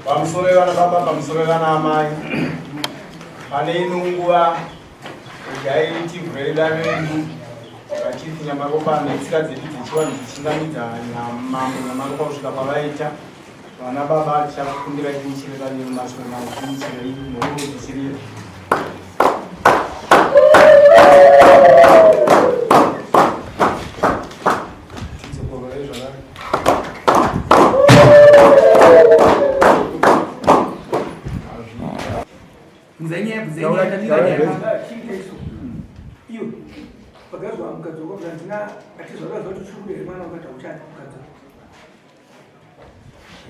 Pamusorera na baba, pamusorera na amai. Pane inungwa yaiti vreda vendu vachiti nyamaropa netsika dzedu dzichiva dzichingamidza nyamaropa kusvika pavaita vana baba tichakundira tichireva nemaswena tichirei nokuti tichirira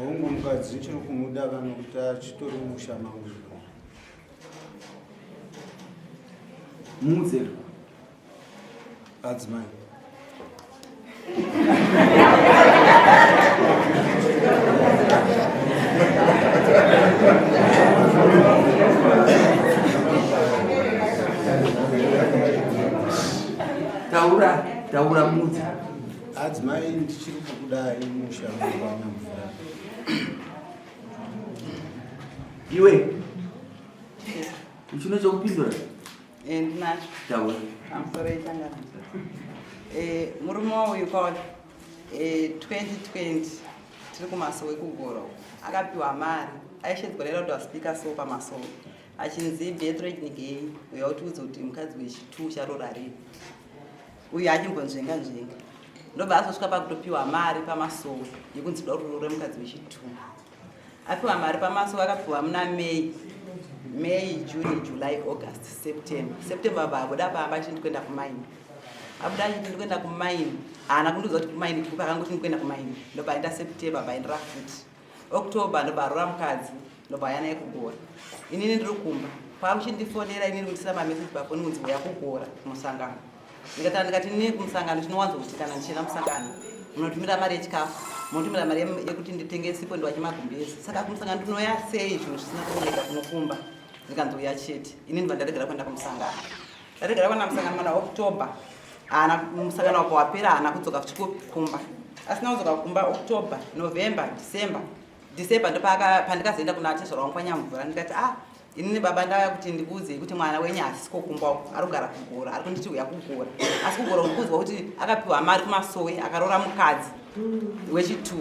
Wangu Mukadzi chiri kumuda kana kuti achitori mushama uyu. Muzero. Adzimai. Taura mudzi. Adzimai ndichiri kukudai mushama wanyamvura. Iwe. Uchino chokupindura? Ndinacho. Taura. Amsore changana. Murume uyu kwa 2020 tiri kumasowe kugoro. Akapiwa mari. Aishedzwa kuti waspeaker so pamasowe. Achinzi Beatrice Nigei uya utiudza kuti mukadzi wechitu charorari. Uyu achimbonzvenga nzvenga. Ndobva azosvika pakutopiwa mari pamasowe yekunzi dororore mukadzi wechitu. Apiwa mari pamasowe akapiwa muna May, June, July, August, September. September babuda pamba chindikuenda kumaini. Abuda chindikuenda kumaini. Ana kunduza kuti kumaini pakangoti ndikuenda kumaini. Ndobva enda September baindira futi. October ndobva rora mukadzi. Ndobva yana yekugora. Inini ndiri kumba. Pakuchindifonera inini kundisira mamessage pafoni kunzi uya kugora kumusangano. Ndikati nini kumusangano chinowanzo kuti kana ndichina musangano. Munotumira mari yechikafu. Munotumira mari yekuti nditenge sipo ndiwachimagumbezi. Saka kumusangano ndinoya sei zvinhu zvisina kuoneka kunokumba. Ndikanzouya chete. Inini vandaregera kuenda kumusangano. Ndaregera kuenda kumusangano mana October. Ana musangano wako wapera ana kudzoka kuchikumba. Asina kudzoka kukumba October, November, December ndo pandikazoenda kuna atezvara wangu kwanyamvura. Ndikati inini baba ndauya kuti ndikuudze kuti mwana wenyu asiko kumba arikugara kugora, ari kunditi uya kugora. Asi kugora ndikuudzwa kuti akapiwa mari kumasowe akarora mukadzi wechitu.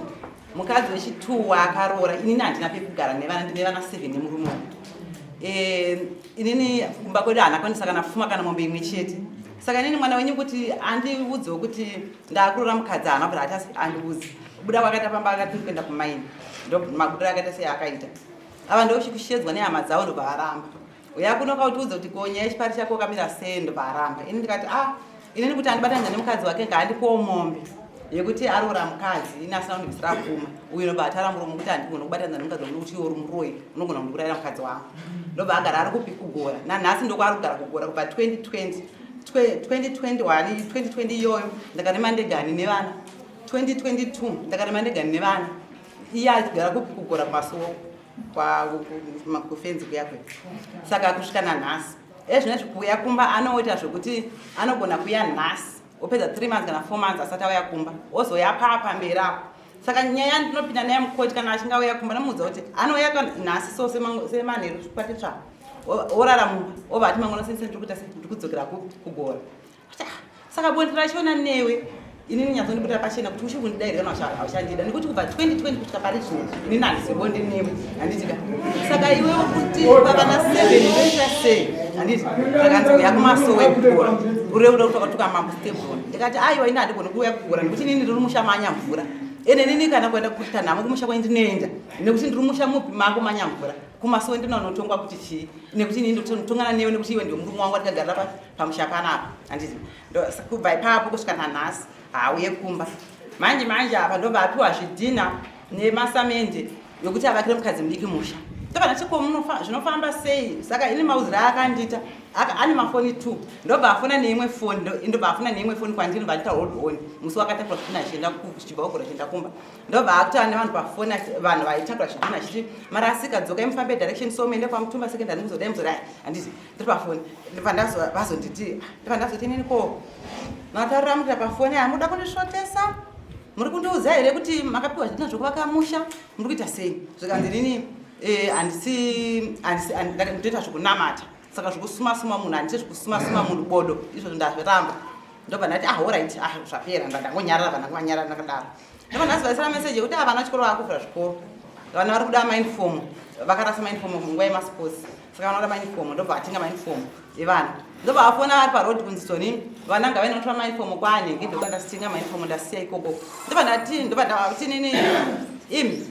Mukadzi wechitu waakarora inini handina pekugara nevana 7 nemurume. Inini kumba kwedu hana kwanisa kana pfuma kana mombe imwe chete. Saka inini mwana wenyu kuti andiudzewo kuti ndakurora mukadzi hana kuti atasi andiudze. Kubuda kwakaita pamba akati kuenda kumaini. Ndo mabuda akaita sei akaita. Ava ndochikushedzwa nehama dzavo ndobva varamba. Uya kuno kautiudza kuti konya chipari chako kamira sei ndobva varamba. Ini ndikati inini kuti andibatanja nemukadzi wake ngaandipowo mombe yekuti arora mukadzi ini asina kundibvisira pfuma. Uyu ndobva atara muromo kuti handigona kubatanja nemukadzi wangu kuti uri muroyi unogona kundiurayira mukadzi wangu. Ndobva agara ari kupi kugora. Nanhasi ndokwaari kugara kugora kubva 2020 iyoyo ndakarema ndegani nevana. 2022 ndakarema ndegani nevana. Iye achigara kupi kugora kumasowo kufenzi kuyakwe. Saka kusvika nanhasi ezvinezvi kuuya kumba anoita zvokuti anogona kuuya nhasi opedza 3 months kana 4 months asati auya kumba ozoya papa mberi apo. Saka nyaya ndinopinda naye mukoti kana achinge auya kumba nomuudza kuti anouya nhasi so semanheru chikwati tsva orara mumba obva ati mangwana sense ndikuita ndikudzokera kugora. Saka bondi rachiona newe inini nyatsondibudira pachena kuti uchi kundidairira hauchandida nekuti kubva 2020 kusvika pari zvino inini handizibondi newe handitika. Saka iwewo kuti pavana 7 ndoita sei handiti akanzi uya kumasowe kugora ureuda kuti wakatuka mambo steboni. Ndikati aiwa ini handigoni kuuya kugora nekuti inini ndiri musha manyamvura ene nini kana kuenda kuita nhamo kumusha kwandinoenda nekuti ndiri musha mupi mangu manyamvura kumasowe ndinonotongwa kuti chii nekuti inini ndotongana newe nekuti iwe ndio murume wangu atikagarira pamusha panapa handiti. Kubva ipapo kusvika nanhasi hauye kumba. Manje apa ndobva apiwa zvidhina nemasamende yokuti avakire mukadzi mudiki musha. ndobva ndachiko zvinofamba sei. Saka ini mauziro aakandita ane mafoni 2 ndobva afona neimwe foni ndobva afona neimwe foni kwandiri ndobva ndita hold on musi wakatakura zvidhina achienda kuchibva kugora achienda kumba ndobva akutaura nevanhu pafoni vanhu vaitakura zvidhina achiti mara asikadzoka imufambe direction so muende kwamutumba secondary muzodai muzodai handiti ndiri pafoni vazonditi ndipandazoti inini ko mataurira muta pafoni hamuda kundisvotesa muri kundiudza here kuti makapiwa zvidhina zvokuvaka musha muri kuita sei zvikanzi nini ndinoita zvokunamata saka zvokusuma-suma munhu handiti zvokusuma-suma munhu bodo izvo ndazviramba ndobva ndati alright zvapera ndangonyarara vandangonyarara ndakadaro ndobva ndazivaisira meseji yekuti vana vachikoro vakuvhura zvikoro vana vari kuda mainfomu vakarasa mainfomu munguva yemasports saka vana vada mainfomu ndobva vatenga mainfomu evana ndobva vafona vari parodi kunzisoni vana ngavaine kutora mainfomu kwaanhengi ndokuda ndasitenga mainfomu ndasiya ikoko ndobva ndati nini imi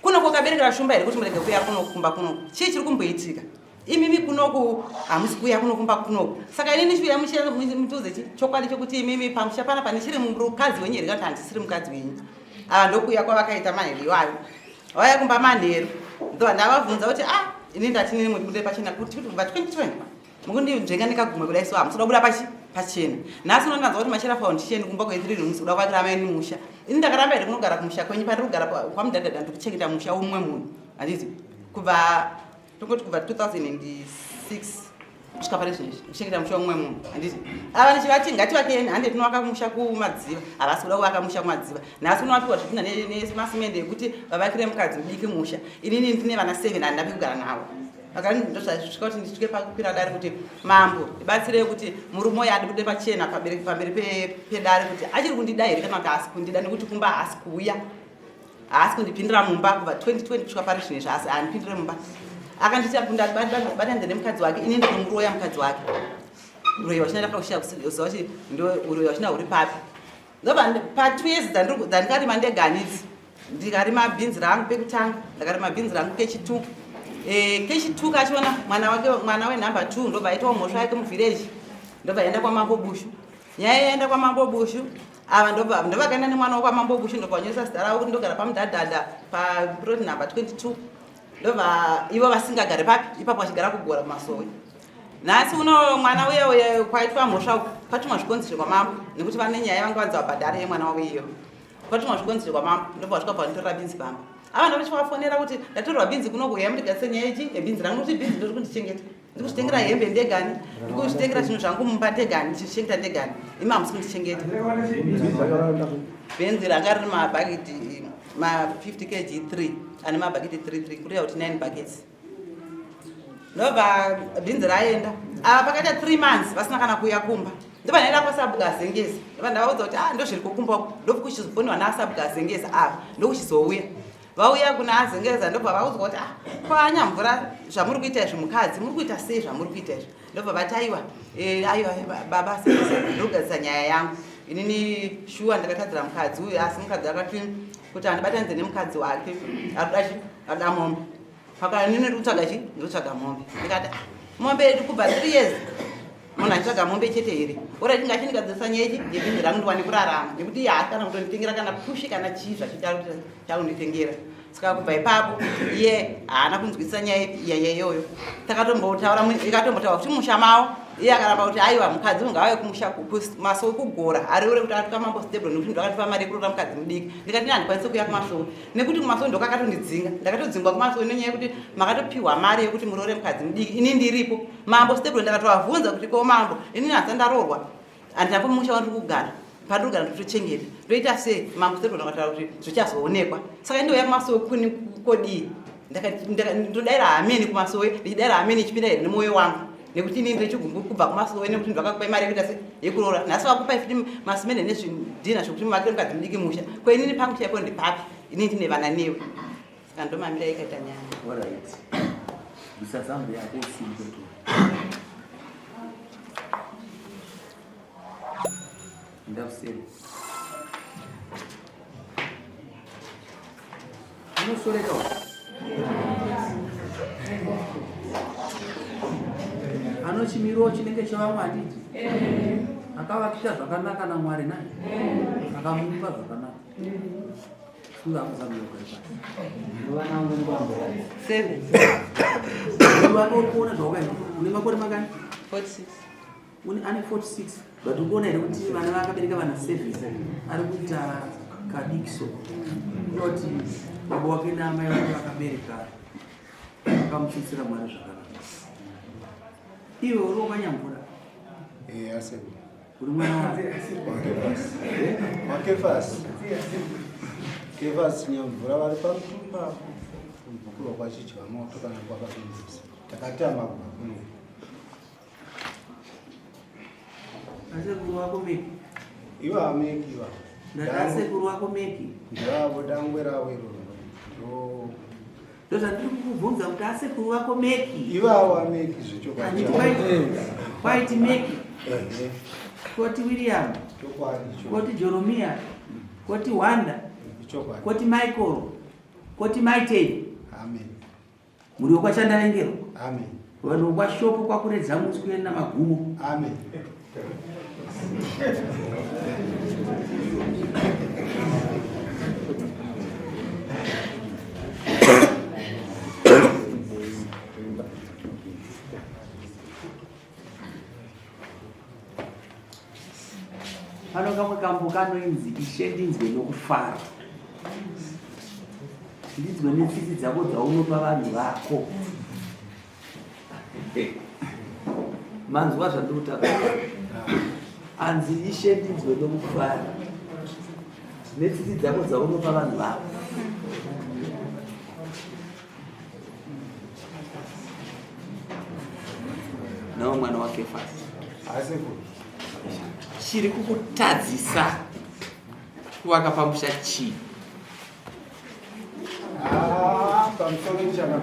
kunoku kaberekera shumba here kuti murege kuya kunokumba kunoku chii chiri kumboitika imimi kunoku hamusi kuya kunokumba kunoku saka inini chiuya mutiudze chokwadi chokuti imimi pamusha pana pane chiri mukadzi wenyu here kana kuti handisiri mukadzi wenyu ava ndokuya kwavakaita manheru iwayo vauya kumba manheru ndobva ndavabvunza kuti ini ndati nini muri kude pachena kuti kubva 2020 mukundinzvenga nekagumwe kudai so hamusi kuda kubuda pachena nhasi unondanza kuti machera foundation kumba kwe3 musi kuda kuvakira maini musha ini ndakaramba here kunogara kumusha kwenyu pandiri kugara kwamudhadhadha ndikuchengeta musha umwe munhu handiti kubva tongoti kubva 2006 kusvika pane zvinezvi kuchengeta musha umwe munhu handiti ava ndichivati ngativakeni hande tinovaka musha kumadziva havasi kuda kuvaka musha kumadziva nhasi unovapiwa zvidhina nemasimende ekuti vavakire mukadzi mudiki musha inini ndine vana 7 handapi kugara navo akandosvika kuti ndisvike pakukwira dare kuti mambo ibatsirei kuti murume uyo andikude pachena pamberi pedare kuti achiri kundida here kana kuti haasi kundida nekuti kumba haasi kuuya haasi kundipindira mumba kubva 2020 kusvika pari zvinezvi asi handipindire mumba akanditi batanze nemukadzi wake ini ndinomuroya mukadzi wake uroyi wachina ndakaushiya kuziva kuti ndo uroyi wachina huri papi ndobva pa2 years dzandikarima ndeganidzi ndikarima bhinzi rangu pekutanga ndakarima bhinzi rangu kechi2 kechi2 kachiona mwana wenhamba 2 ndobva aitawo mhosva yake muvhireji ndobva aenda kwamambo bushu nyaya yaenda kwamambo bushu ava ndobva kaenda nemwana wakwamambo bushu ndobva wanyoresa zita ravo kuti ndogara pamudhadhadha paplot number 22 ndobva ivo vasingagare papi ipapo vachigara kugora kumasowe nhasi uno mwana uye kwaitwa mhosva patumwa zvikonzero kwamambo nekuti vane nyaya vanga vanzi vabhadhare yemwana wavo iyo patumwa zvikonzero kwamambo ndobva vasvika pavanotorera binzi pamba ava ndova chivafonera kuti ndatorerwa binzi kunokuya mundigarise nyaya ichi yebinzi rangu kuti binzi ndiri kundichengeta ndiri kuchitengera hembe ndegani ndiri kuchitengera zvinhu zvangu mumba ndegani ndichichengeta ndegani imi hamusi kundichengeta bhenzi ranga riri mabhaketi ma50 kg 3 ane mabhaketi 33 kureva kuti 9 buckets ndobva bhinzi raenda ava pakaita 3 months vasina kana kuuya kumba ndobva ndaenda kwasabukazengeza ndobva ndavaudza kuti ndozviri kukumbako ndofu kuchizoboniwa naasabukazengeza ava ndokuchizouya vauya kuna azengeza ndobva vaudzwa kuti kwanya mvura zvamuri kuita izvi mukadzi muri kuita sei zvamuri kuita izvi ndobva vati aiwa baba ndiri kugadzisa nyaya yangu inini shuwa ndakatadzira mukadzi uyu asi mukadzi akati kuti handibatanidze nemukadzi wake arikuda mombe paka nini ndikutsvaga chi ndikutsvaga mombe ndikati mombe kubva 3 years munhu achitsvaga mombe chete here ora ndingachi ndikadzisa nyaya ichi yebhinzi rangu ndiwane kurarama nekuti haasi kana kutonditengera kana pushi kana chii zvachitaunditengera saka kubva ipapo iye haana kunzwisisa nyaya iyoyo takatombotaura ikatombotaura kuti musha mavo iye akaramba kuti aiwa mukadzi ungauye kumusha masowe kugora ariure kuti atuka mambo stable nekuti ndakatipa mari yekurora mukadzi mudiki ndikati handikwanise kuya kumasowe nekuti kumasowe ndokakatondidzinga ndakatodzingwa kumasowe nenyaya yekuti makatopiwa mari yekuti murore mukadzi mudiki ini ndiripo mambo stable ndakatovabvunza kuti ko mambo inini hasa ndarorwa handinapo musha wandiri kugara pandiri kugara nditochengeta ndoita sei mambo stable ndakataura kuti zvichazoonekwa saka ndouya kumasowe kuni kodii ndodaira hameni kumasowe ndichidaira hameni ichipinda here nemwoyo wangu nekuti inini ndechigumbu kubva kumasowe nekuti ndakakupai mari yekuita sei yekurora nhasi vakupai futi masimende nezvidhina zvokuti mumakire mukadzi mudiki musha kwenini pangu chaipo ndipapi inini ndine vana newe saka ndomamira ikaita nyaya Usazambe yako usimtoto. Ndakusema. Unosoreka. Anochimiro chinenge chavamwari. Akavakisha zvakanaka naMwari naye. Akamupa zvakanaka. Sura mzamio kwa Mwana wangu ni kwamba 7 wanokuona zvawakai une makore makani 46 ane 46 but ukuona here kuti vana vakabereka vana 7 ari kuita kadikso kuti baba wake naamai vake vakabereka vakamutsitsira mwari zvakanaka. Iwe uri wakanyamvura aseku uri mwana wakefasi nyamvura vari pamutumba kumukuru kwachidya moto kana kwakapinzisa takatama kuno asekuru wako meki ivo ameki iva ndatasekuru wako meki ndavo dangwe ravo iroro ndozvandiri kukubvunza kuti asekuru wako meki ivavo ameki zvechokwati meki koti William koti Jeromia koti Wanda koti Michael koti Maite amen muri wakwashanda nengero amen vanhu kwashopo kwakuredza musi kuenda magumo amen pano kamwe kambo kanoinzi Ishe ndinzwe nokufara, ndinzwe netsitsi dzako dzaunopa vanhu vako. Manzwa zvandiri kutaura anzi Ishe ndinzwe nokufara netsitsi dzako dzaunopa vanhu vako. Nawo mwana wake fasi chiri kukutadzisa wakapamusha chii? pamusoro chakana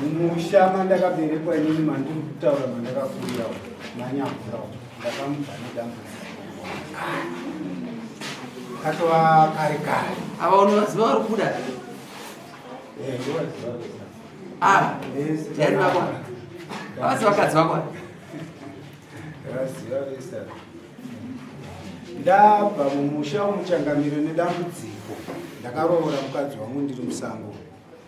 mumusha mandakaberekwa inini mandiri kutaura mandakakurira manyamvura ndakamubva nedambudziko katova kare kare. Ava unovaziva vari kubuda jari vakwa avasi vakadzi vakwa ndabva mumusha womuchangamiro nedambudziko ndakaroora mukadzi wangu ndiri musango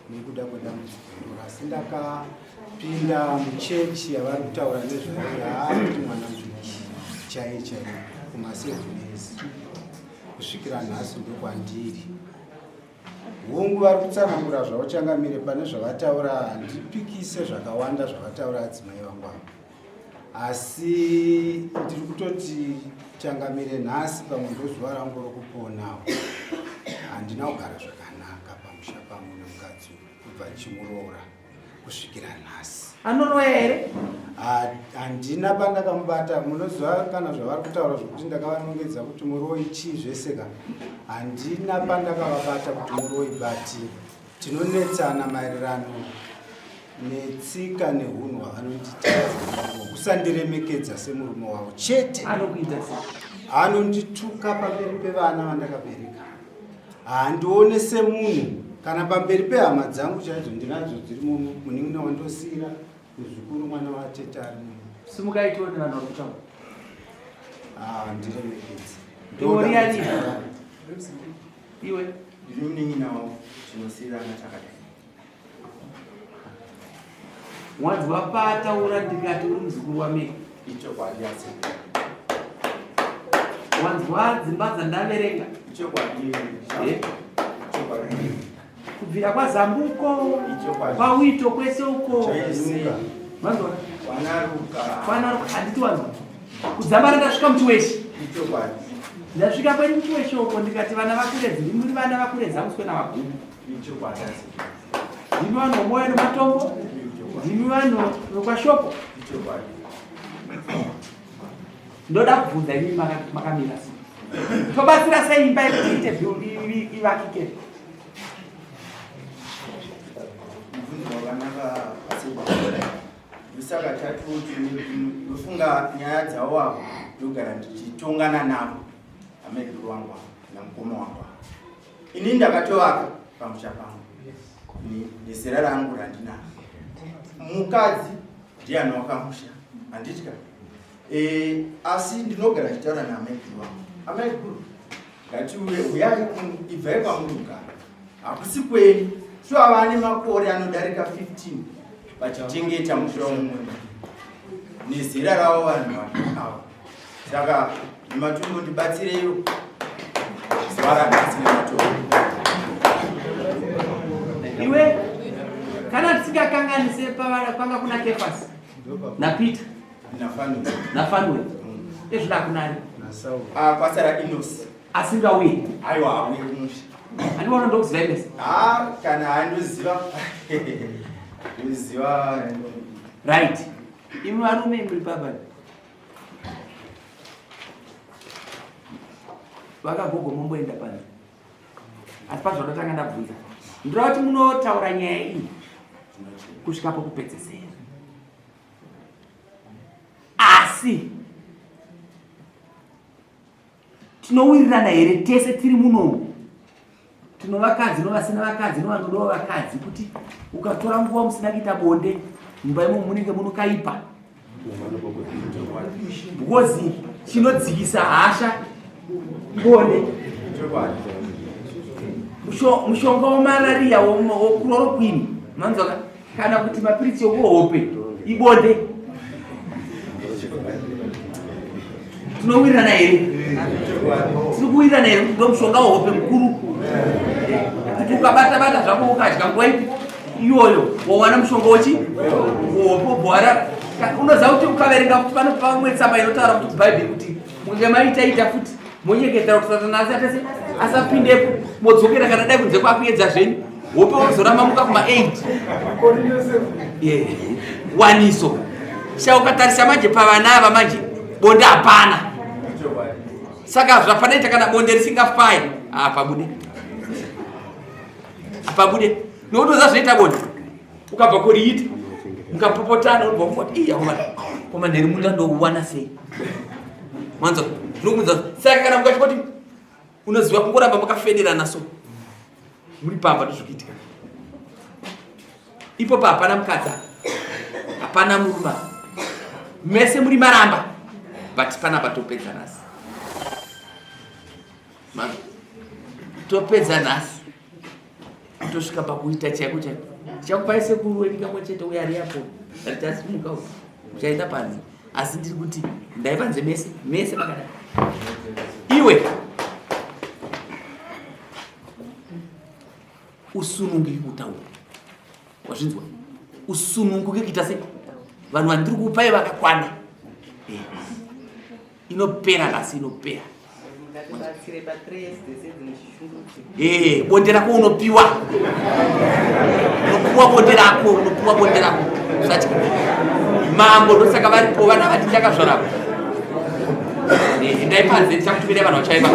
nekuda kwedambudziko iroro, asi ndakapinda muchechi yavari kutaura nezvayo kuti mwana muchuchi chaiye chaiye kumasevhunesi kusvikira nhasi ndokwandiri. Hungu vari kutsanangura zvauchangamire pane zvavataura, handipikise zvakawanda zvavataura adzimai vangu avo, asi ndiri kutoti changamire nhasi pamwe ndozuva rangu rokuponawo. Handina kugara zvakanaka pamusha pamwe nomukadzi kubva ndichimuroora kusvikira nhasi. Anoroya here? Handina pandakamubata. Munoziva kana zvavari kutaura zvokuti ndakavanongedza kuti muroi chii zvese ka, handina pandakavabata kuti muroi, bati tinonetsana maererano netsika nehunhu hwavanonditadza, kusandiremekedza semurume wavo chete. Anokuita sei? Anondituka pamberi pevana vandakabereka, handione semunhu kana pamberi pehama dzangu chaidzo ndinadzo dziri munin'ina wandosiyira kuzvikuru mwana watete ari muno. Simukaitiwo nevanhu vari kutaura ndiremekedze. Ndioriani iwe ndiri munin'ina wavo tinosiyirana takadai. mwadzi wapataura ndikati uri muzukuru wameki ichokwadi asi wanzwa dzimba dzandaverenga ichokwadi kubvira kwazambuko kwawito kwese uko wanzwa wanaruka handiti wanzwa kudzamba ndasvika muchiweshi ichokwadi ndasvika pani muchiweshi uko ndikati vana vakuredzi ndimuri vana vakuredza muswe navagumu ichokwadi asi ndimi vanhu vomoya nematombo ndimi vanhu vokwashoko ichokwadi ndoda kubvunza imi makamira sei tobatsira sei imba yekuti ite ivakike mubvunzo wakanaka asi ndisaka tatuti ndofunga nyaya dzavo avo ndogara ndichitongana navo ameguru wangu namukoma wangu ini ndakatovaka pamusha pangu nezera rangu randinaro. Mukadzi ndiani wakamusha handitika, asi ndinogara chitaura naameguru wangu. Ameguru ngati uyai ibvai kwamunogara hakusi kweni sho avane makore anodarika 15 vachichengeta musha umwe nezera ravo vanhu ava. Saka nematombo ndibatsireiwo zuva ranhasi nematombo. Iwe kana tisingakanganise kwanga kuna Kefasi na Peter na Fanuel ezvida kunani kwasara Inosi asingauye aiwa auye kumusha andivona ndokuziva inesi kana handoziva uziva right. Imi varume muri baba vakagogo momboenda pano asi pazvadatanga ndabvunza ndinoda kuti munotaura nyaya iyi kusvika pokupedzesera, asi tinowirirana here tese tiri muno? Tino vakadzi novasina vakadzi novanodawo vakadzi kuti ukatora nguva musina kuita bonde mumba imo munenge munokaipa, because chinodzikisa hasha bonde. Mushonga wemararia wokulorokwini manzoka kana kuti mapirisi okuhope ibonde. Tinowirirana here? Tiri kuwirirana here kuti mushonga wohope mukuru kuti ukabata-bata zvako ukadya nguva ipi iyoyo wawana mushonga wochi wohope bhwara. Unoziva kuti ukaverenga kuti pano pamwe tsamba inotaura kuti kubhaibheri kuti munge maitaita futi monyeketera kuti Satani asapindepo modzokera kana dai kunze kwakuedza zvenyu hope wozoramba muka kuma-8 waniso. Sha ukatarisa manje pavana ava manje bonde hapana. Saka zvapanaita kana bonde risingafai pabude nokutoza zvoita bonde ukabva kuriita mukapopotana unobva kumoti iya koma ndiri munda ndouwana sei manzo zvinokunza. Saka kana mukachikoti unoziva kungoramba makafederana so muri pamba ndozvokuitika ipopo hapana mukadzi hapana muruma mese muri maramba but panapa topedza nhasi topedza nhasi tosvika pakuita chaiko chaiko chakupai sekuru wedu kamwe chete uya ari yapo ritasimuka uchaenda panze, asi ndiri kuti ndai panze mese makadai. Iwe usununguke kutaura wazvinzwa, usununguke kuita sei vanhu vandiri kupai vakakwana inopera nhasi inopera. Bonde rako unopiwa bonde rako usati mambo ndosaka varipo vana vati takazvarako ndai panze ndichakutumira vanhu vachaiva